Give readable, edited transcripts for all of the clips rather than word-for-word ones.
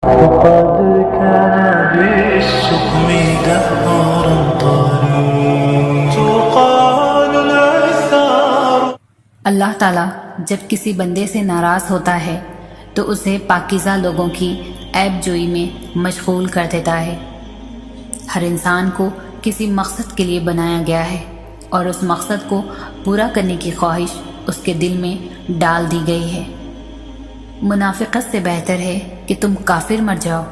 وقد كان بالسقم دهرا طريق تقال العثار۔ اللہ تعالیٰ جب کسی بندے سے ناراض ہوتا ہے تو اسے پاکیزہ لوگوں کی عیب جوئی میں مشغول کر دیتا ہے۔ ہر انسان کو کسی مقصد کے لیے بنایا گیا ہے اور اس مقصد کو پورا کرنے کی خواہش اس کے دل میں ڈال دی گئی ہے۔ منافقت سے بہتر ہے کہ تم کافر مر جاؤ،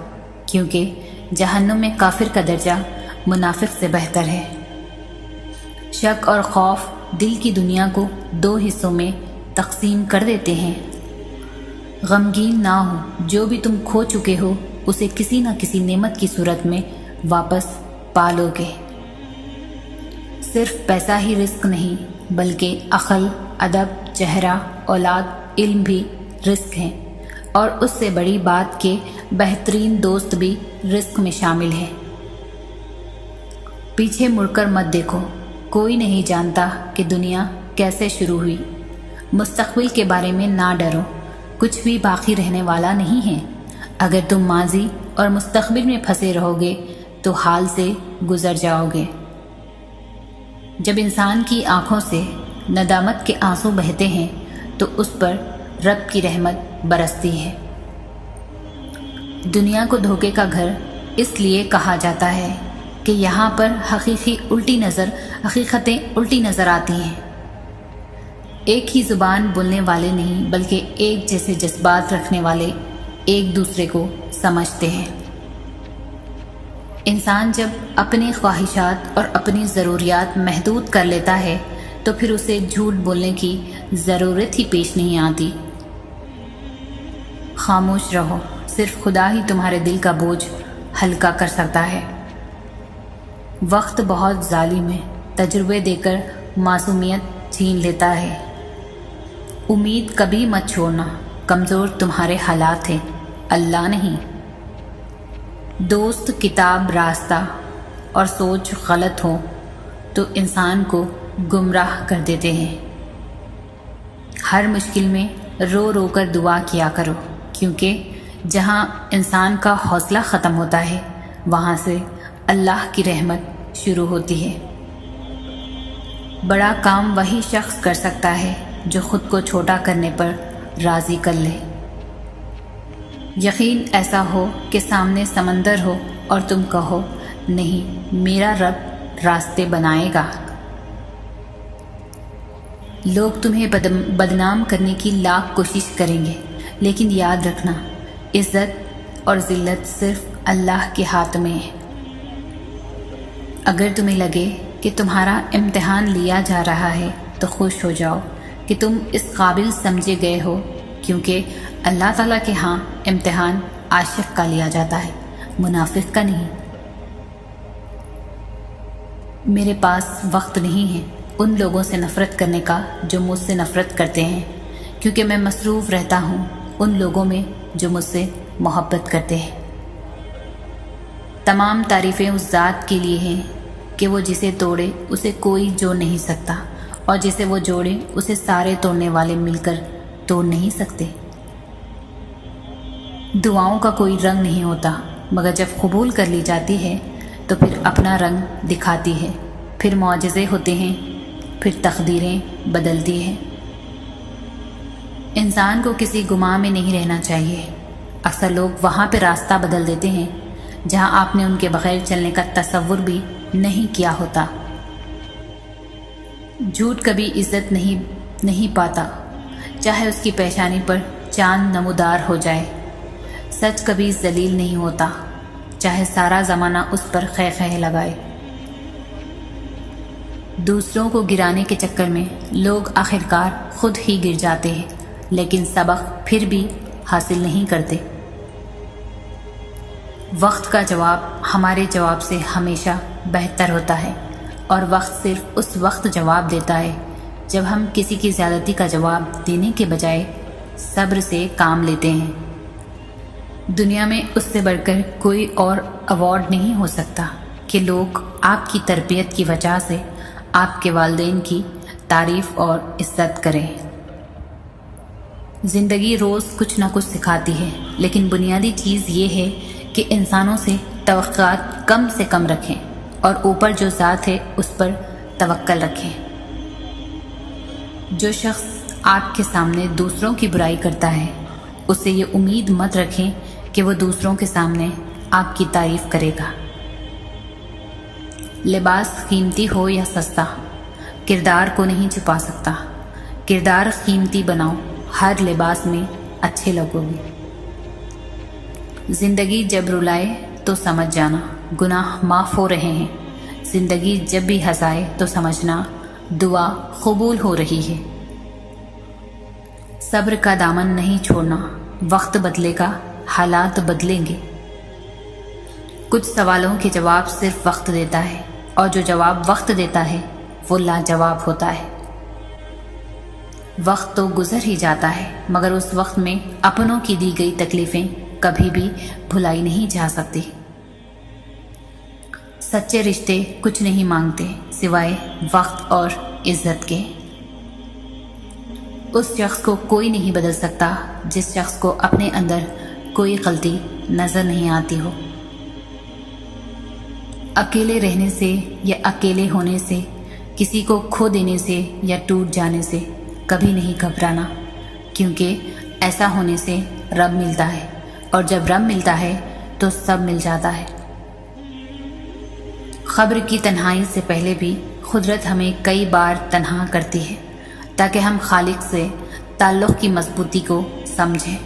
کیونکہ جہنم میں کافر کا درجہ منافق سے بہتر ہے۔ شک اور خوف دل کی دنیا کو دو حصوں میں تقسیم کر دیتے ہیں۔ غمگین نہ ہو، جو بھی تم کھو چکے ہو اسے کسی نہ کسی نعمت کی صورت میں واپس پا لو گے۔ صرف پیسہ ہی رزق نہیں بلکہ عقل، ادب، چہرہ، اولاد، علم بھی رزق ہیں، اور اس سے بڑی بات کہ بہترین دوست بھی رزق میں شامل ہے۔ پیچھے مڑ کر مت دیکھو، کوئی نہیں جانتا کہ دنیا کیسے شروع ہوئی۔ مستقبل کے بارے میں نہ ڈرو، کچھ بھی باقی رہنے والا نہیں ہے۔ اگر تم ماضی اور مستقبل میں پھنسے رہو گے تو حال سے گزر جاؤ گے۔ جب انسان کی آنکھوں سے ندامت کے آنسو بہتے ہیں تو اس پر رب کی رحمت برستی ہے۔ دنیا کو دھوکے کا گھر اس لیے کہا جاتا ہے کہ یہاں پر حقیقتیں الٹی نظر آتی ہیں۔ ایک ہی زبان بولنے والے نہیں بلکہ ایک جیسے جذبات رکھنے والے ایک دوسرے کو سمجھتے ہیں۔ انسان جب اپنی خواہشات اور اپنی ضروریات محدود کر لیتا ہے تو پھر اسے جھوٹ بولنے کی ضرورت ہی پیش نہیں آتی۔ خاموش رہو، صرف خدا ہی تمہارے دل کا بوجھ ہلکا کر سکتا ہے۔ وقت بہت ظالم ہے، تجربے دے کر معصومیت چھین لیتا ہے۔ امید کبھی مت چھوڑنا، کمزور تمہارے حالات ہیں، اللہ نہیں۔ دوست، کتاب، راستہ اور سوچ غلط ہو تو انسان کو گمراہ کر دیتے ہیں۔ ہر مشکل میں رو رو کر دعا کیا کرو، کیونکہ جہاں انسان کا حوصلہ ختم ہوتا ہے وہاں سے اللہ کی رحمت شروع ہوتی ہے۔ بڑا کام وہی شخص کر سکتا ہے جو خود کو چھوٹا کرنے پر راضی کر لے۔ یقین ایسا ہو کہ سامنے سمندر ہو اور تم کہو نہیں، میرا رب راستے بنائے گا۔ لوگ تمہیں بدنام کرنے کی لاکھ کوشش کریں گے، لیکن یاد رکھنا عزت اور ذلت صرف اللہ کے ہاتھ میں ہے۔ اگر تمہیں لگے کہ تمہارا امتحان لیا جا رہا ہے تو خوش ہو جاؤ کہ تم اس قابل سمجھے گئے ہو، کیونکہ اللہ تعالیٰ کے ہاں امتحان عاشق کا لیا جاتا ہے، منافق کا نہیں۔ میرے پاس وقت نہیں ہے ان لوگوں سے نفرت کرنے کا جو مجھ سے نفرت کرتے ہیں، کیونکہ میں مصروف رہتا ہوں ان لوگوں میں جو مجھ سے محبت کرتے ہیں۔ تمام تعریفیں اس ذات کے لیے ہیں کہ وہ جسے توڑے اسے کوئی جوڑ نہیں سکتا، اور جسے وہ جوڑے اسے سارے توڑنے والے مل کر توڑ نہیں سکتے۔ دعاؤں کا کوئی رنگ نہیں ہوتا، مگر جب قبول کر لی جاتی ہے تو پھر اپنا رنگ دکھاتی ہے، پھر معجزے ہوتے ہیں، پھر تقدیریں بدلتی ہیں۔ انسان کو کسی گماں میں نہیں رہنا چاہیے۔ اکثر لوگ وہاں پہ راستہ بدل دیتے ہیں جہاں آپ نے ان کے بغیر چلنے کا تصور بھی نہیں کیا ہوتا۔ جھوٹ کبھی عزت نہیں پاتا، چاہے اس کی پیشانی پر چاند نمودار ہو جائے۔ سچ کبھی ذلیل نہیں ہوتا، چاہے سارا زمانہ اس پر خے خے لگائے۔ دوسروں کو گرانے کے چکر میں لوگ آخرکار خود ہی گر جاتے ہیں، لیکن سبق پھر بھی حاصل نہیں کرتے۔ وقت کا جواب ہمارے جواب سے ہمیشہ بہتر ہوتا ہے، اور وقت صرف اس وقت جواب دیتا ہے جب ہم کسی کی زیادتی کا جواب دینے کے بجائے صبر سے کام لیتے ہیں۔ دنیا میں اس سے بڑھ کر کوئی اور ایوارڈ نہیں ہو سکتا کہ لوگ آپ کی تربیت کی وجہ سے آپ کے والدین کی تعریف اور عزت کریں۔ زندگی روز کچھ نہ کچھ سکھاتی ہے، لیکن بنیادی چیز یہ ہے کہ انسانوں سے توقعات کم سے کم رکھیں اور اوپر جو ذات ہے اس پر توکل رکھیں۔ جو شخص آپ کے سامنے دوسروں کی برائی کرتا ہے، اسے یہ امید مت رکھیں کہ وہ دوسروں کے سامنے آپ کی تعریف کرے گا۔ لباس قیمتی ہو یا سستا، کردار کو نہیں چھپا سکتا۔ کردار قیمتی بناؤ، ہر لباس میں اچھے لگو گے۔ زندگی جب رلائے تو سمجھ جانا گناہ معاف ہو رہے ہیں۔ زندگی جب بھی ہنسائے تو سمجھنا دعا قبول ہو رہی ہے۔ صبر کا دامن نہیں چھوڑنا، وقت بدلے گا، حالات بدلیں گے۔ کچھ سوالوں کے جواب صرف وقت دیتا ہے، اور جو جواب وقت دیتا ہے وہ لاجواب ہوتا ہے۔ وقت تو گزر ہی جاتا ہے، مگر اس وقت میں اپنوں کی دی گئی تکلیفیں کبھی بھی بھلائی نہیں جا سکتی۔ سچے رشتے کچھ نہیں مانگتے سوائے وقت اور عزت کے۔ اس شخص کو کوئی نہیں بدل سکتا جس شخص کو اپنے اندر کوئی غلطی نظر نہیں آتی ہو۔ اکیلے رہنے سے یا اکیلے ہونے سے، کسی کو کھو دینے سے یا ٹوٹ جانے سے کبھی نہیں گھبرانا، کیونکہ ایسا ہونے سے رب ملتا ہے، اور جب رب ملتا ہے تو سب مل جاتا ہے۔ قبر کی تنہائی سے پہلے بھی قدرت ہمیں کئی بار تنہا کرتی ہے تاکہ ہم خالق سے تعلق کی مضبوطی کو سمجھیں۔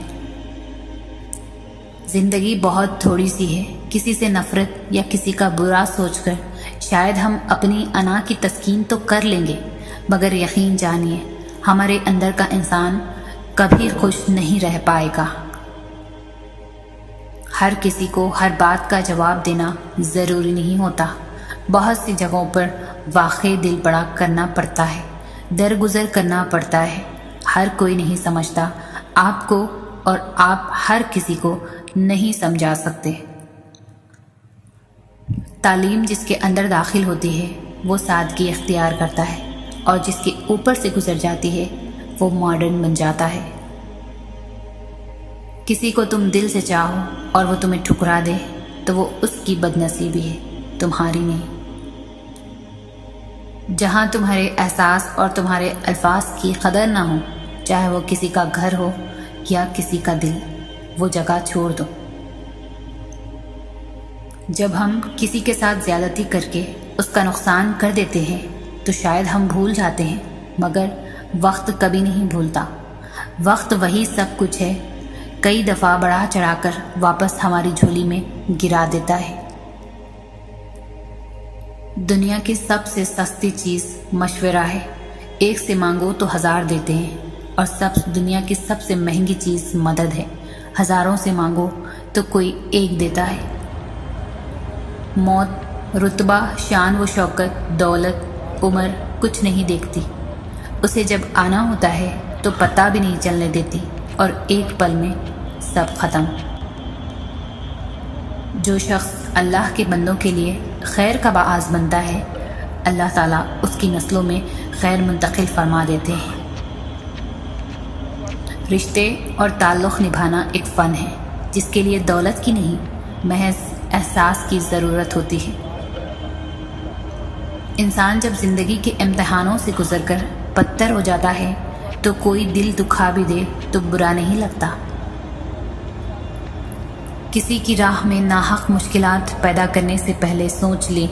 زندگی بہت تھوڑی سی ہے، کسی سے نفرت یا کسی کا برا سوچ کر شاید ہم اپنی انا کی تسکین تو کر لیں گے، مگر یقین جانیے ہمارے اندر کا انسان کبھی خوش نہیں رہ پائے گا۔ ہر کسی کو ہر بات کا جواب دینا ضروری نہیں ہوتا۔ بہت سی جگہوں پر واقعی دل بڑا کرنا پڑتا ہے، درگزر کرنا پڑتا ہے۔ ہر کوئی نہیں سمجھتا آپ کو، اور آپ ہر کسی کو نہیں سمجھا سکتے۔ تعلیم جس کے اندر داخل ہوتی ہے وہ سادگی اختیار کرتا ہے، اور جس کے اوپر سے گزر جاتی ہے وہ ماڈرن بن جاتا ہے۔ کسی کو تم دل سے چاہو اور وہ تمہیں ٹھکرا دے تو وہ اس کی بدنصیبی ہے، تمہاری نہیں۔ جہاں تمہارے احساس اور تمہارے الفاظ کی قدر نہ ہو، چاہے وہ کسی کا گھر ہو یا کسی کا دل، وہ جگہ چھوڑ دو۔ جب ہم کسی کے ساتھ زیادتی کر کے اس کا نقصان کر دیتے ہیں تو شاید ہم بھول جاتے ہیں، مگر وقت کبھی نہیں بھولتا۔ وقت وہی سب کچھ ہے، کئی دفعہ بڑھا چڑھا کر واپس ہماری جھولی میں گرا دیتا ہے۔ دنیا کی سب سے سستی چیز مشورہ ہے، ایک سے مانگو تو 1000 دیتے ہیں، اور دنیا کی سب سے مہنگی چیز مدد ہے، ہزاروں سے مانگو تو کوئی ایک دیتا ہے۔ موت رتبہ، شان و شوکت، دولت، عمر کچھ نہیں دیکھتی، اسے جب آنا ہوتا ہے تو پتہ بھی نہیں چلنے دیتی، اور ایک پل میں سب ختم۔ جو شخص اللہ کے بندوں کے لیے خیر کا باعث بنتا ہے، اللہ تعالیٰ اس کی نسلوں میں خیر منتقل فرما دیتے ہیں۔ رشتے اور تعلق نبھانا ایک فن ہے جس کے لیے دولت کی نہیں، محض احساس کی ضرورت ہوتی ہے۔ انسان جب زندگی کے امتحانوں سے گزر کر پتھر ہو جاتا ہے تو کوئی دل دکھا بھی دے تو برا نہیں لگتا۔ کسی کی راہ میں ناحق مشکلات پیدا کرنے سے پہلے سوچ لیں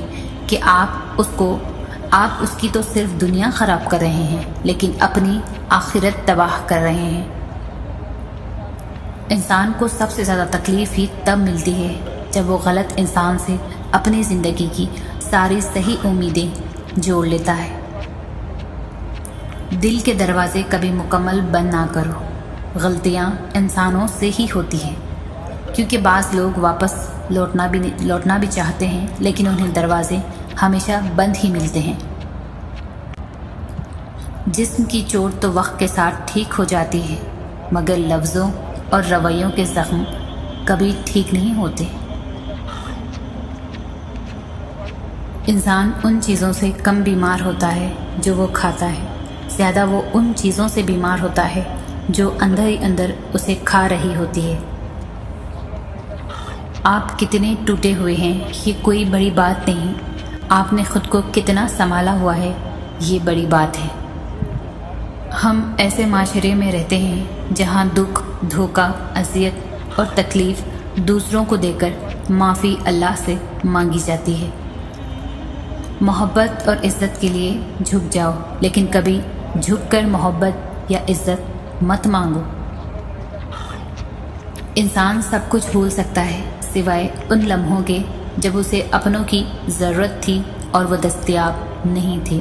کہ آپ اس کی تو صرف دنیا خراب کر رہے ہیں، لیکن اپنی آخرت تباہ کر رہے ہیں۔ انسان کو سب سے زیادہ تکلیف ہی تب ملتی ہے جب وہ غلط انسان سے اپنی زندگی کی ساری صحیح امیدیں جوڑ لیتا ہے۔ دل کے دروازے کبھی مکمل بند نہ کرو، غلطیاں انسانوں سے ہی ہوتی ہیں، کیونکہ بعض لوگ واپس لوٹنا بھی چاہتے ہیں، لیکن انہیں دروازے ہمیشہ بند ہی ملتے ہیں۔ جسم کی چوٹ تو وقت کے ساتھ ٹھیک ہو جاتی ہے، مگر لفظوں اور رویوں کے زخم کبھی ٹھیک نہیں ہوتے۔ انسان ان چیزوں سے کم بیمار ہوتا ہے جو وہ کھاتا ہے، زیادہ وہ ان چیزوں سے بیمار ہوتا ہے جو اندر ہی اندر اسے کھا رہی ہوتی ہے۔ آپ کتنے ٹوٹے ہوئے ہیں یہ کوئی بڑی بات نہیں، آپ نے خود کو کتنا سنبھالا ہوا ہے یہ بڑی بات ہے۔ ہم ایسے معاشرے میں رہتے ہیں جہاں دکھ، دھوکہ، اذیت اور تکلیف دوسروں کو دے کر معافی اللہ سے مانگی جاتی ہے۔ محبت اور عزت کے لیے جھک جاؤ، لیکن کبھی جھک کر محبت یا عزت مت مانگو۔ انسان سب کچھ بھول سکتا ہے سوائے ان لمحوں کے جب اسے اپنوں کی ضرورت تھی اور وہ دستیاب نہیں تھے۔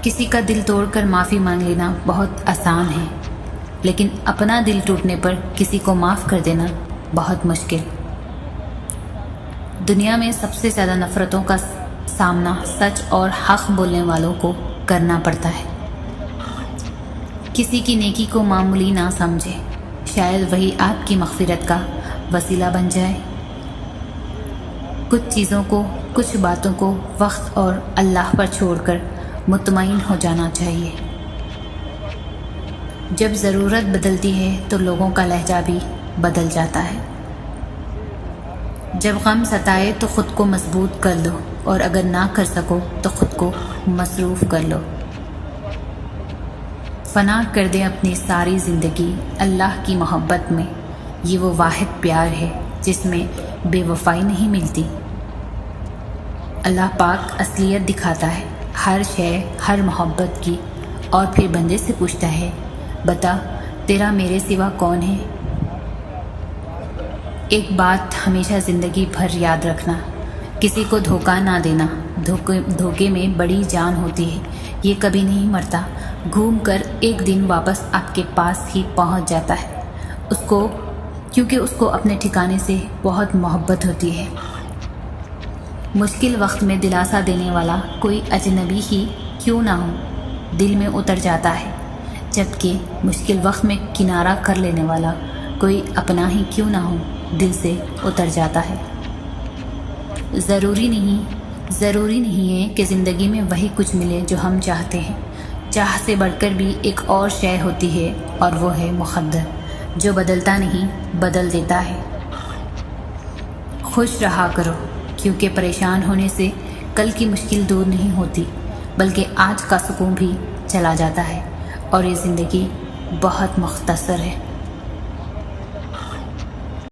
کسی کا دل توڑ کر معافی مانگ لینا بہت آسان ہے، لیکن اپنا دل ٹوٹنے پر کسی کو معاف کر دینا بہت مشکل۔ دنیا میں سب سے زیادہ نفرتوں کا سامنا سچ اور حق بولنے والوں کو کرنا پڑتا ہے۔ کسی کی نیکی کو معمولی نہ سمجھے، شاید وہی آپ کی مغفرت کا وسیلہ بن جائے۔ کچھ چیزوں کو، کچھ باتوں کو وقت اور اللہ پر چھوڑ کر مطمئن ہو جانا چاہیے۔ جب ضرورت بدلتی ہے تو لوگوں کا لہجہ بھی بدل جاتا ہے۔ جب غم ستائے تو خود کو مضبوط کر لو، اور اگر نہ کر سکو تو خود کو مصروف کر لو۔ فنا کر دیں اپنی ساری زندگی اللہ کی محبت میں، یہ وہ واحد پیار ہے جس میں بے وفائی نہیں ملتی۔ اللہ پاک اصلیت دکھاتا ہے ہر شے، ہر محبت کی، اور پھر بندے سے پوچھتا ہے، بتا تیرا میرے سوا کون ہے؟ ایک بات ہمیشہ زندگی بھر یاد رکھنا، کسی کو دھوکہ نہ دینا۔ دھوکے میں بڑی جان ہوتی ہے، یہ کبھی نہیں مرتا، گھوم کر ایک دن واپس آپ کے پاس ہی پہنچ جاتا ہے، کیونکہ اس کو اپنے ٹھکانے سے بہت محبت ہوتی ہے۔ مشکل وقت میں دلاسا دینے والا کوئی اجنبی ہی کیوں نہ ہو، دل میں اتر جاتا ہے، جبکہ مشکل وقت میں کنارہ کر لینے والا کوئی اپنا ہی کیوں نہ ہو، دل سے اتر جاتا ہے۔ ضروری نہیں ہے کہ زندگی میں وہی کچھ ملے جو ہم چاہتے ہیں۔ چاہ سے بڑھ کر بھی ایک اور شے ہوتی ہے، اور وہ ہے مقدر، جو بدلتا نہیں، بدل دیتا ہے۔ خوش رہا کرو، کیونکہ پریشان ہونے سے کل کی مشکل دور نہیں ہوتی، بلکہ آج کا سکون بھی چلا جاتا ہے، اور یہ زندگی بہت مختصر ہے۔